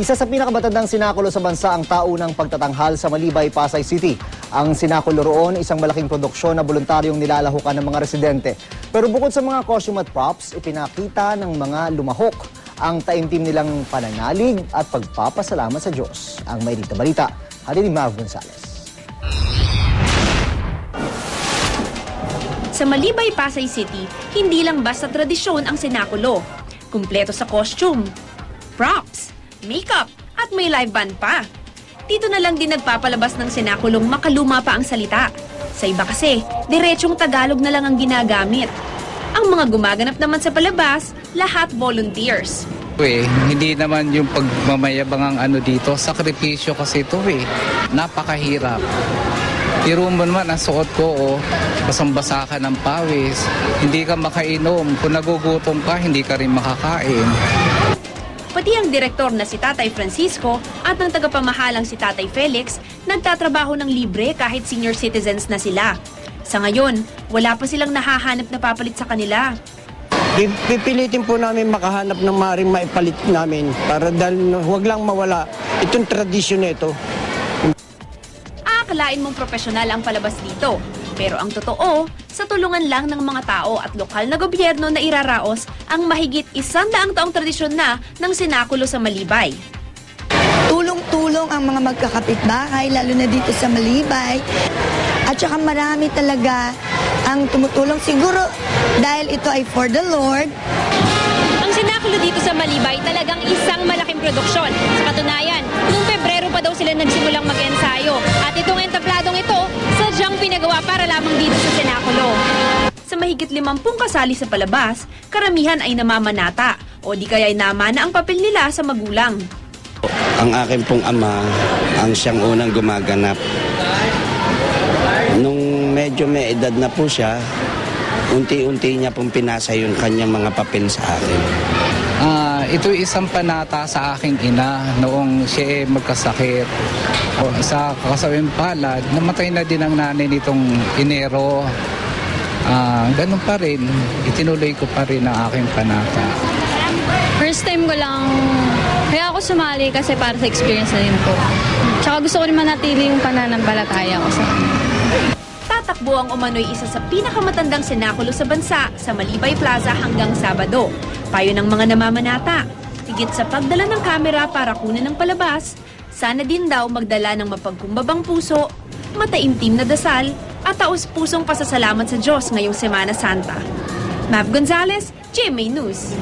Isa sa pinakamatandang sinakulo sa bansa ang taunang pagtatanghal sa Malibay, Pasay City. Ang sinakulo roon, isang malaking produksyon na voluntaryong nilalahukan ng mga residente. Pero bukod sa mga costume at props, ipinakita ng mga lumahok ang taimtim nilang pananalig at pagpapasalamat sa Diyos. Ang may balita, hatid ni Mav Gonzales. Sa Malibay, Pasay City, hindi lang basta tradisyon ang sinakulo. Kumpleto sa costume, props, makeup, at may live band pa. Dito na lang din nagpapalabas ng sinakulong makaluma pa ang salita. Sa iba kasi, diretsong Tagalog na lang ang ginagamit. Ang mga gumaganap naman sa palabas, lahat volunteers. Hindi naman yung pagmamayabang ang dito, sakripisyo kasi ito napakahirap. Tiro mo naman ang suot ko, basang-basa ka ng pawis, hindi ka makainom, kung nagugutom ka, hindi ka rin makakain. Pati ang direktor na si Tatay Francisco at ang tagapamahalang si Tatay Felix nagtatrabaho ng libre kahit senior citizens na sila. Sa ngayon, wala pa silang nahahanap na papalit sa kanila. Pipilitin po namin makahanap ng maaaring maipalit namin para dahil huwag lang mawala itong tradisyon nito. Aakalain mong profesional ang palabas dito. Pero ang totoo, sa tulungan lang ng mga tao at lokal na gobyerno na iraraos ang mahigit 100 taong tradisyon na ng sinakulo sa Malibay. Tulong-tulong ang mga magkakapitbahay, lalo na dito sa Malibay. At saka marami talaga ang tumutulong siguro dahil ito ay for the Lord. Ang sinakulo dito sa Malibay talagang isang malaking produksyon. Sa katunayan, noong Pebrero pa daw sila nagsimulang mag-ensayo. At itong entabladong ito, sadyang pinagawa para lamang dito sa sinakulo. Sa mahigit 50 kasali sa palabas, karamihan ay namamanata o di kaya ay namana ang papel nila sa magulang. Ang akin pong ama, ang siyang unang gumaganap. Nung medyo may edad na po siya, unti-unti niya pong pinasa yung kanyang mga papel sa akin. Ito isang panata sa aking ina noong siya magkasakit. Sa kakasawing palad, namatay na din ang nanay nitong Enero. Ganun pa rin, itinuloy ko pa rin ang aking panata. First time ko lang, kaya ako sumali kasi para sa experience na yun po. Tsaka gusto ko rin manatili yung pananampalataya ko sa kanya. Tatakbo ang umano'y isa sa pinakamatandang sinakulo sa bansa sa Malibay Plaza hanggang Sabado. Payo ng mga namamanata. Higit sa pagdala ng kamera para kunan ng palabas, sana din daw magdala ng mapagkumbabang puso, mataimtim na dasal, at taus-pusong pasasalamat sa Diyos ngayong Semana Santa. Mav Gonzales, GMA News.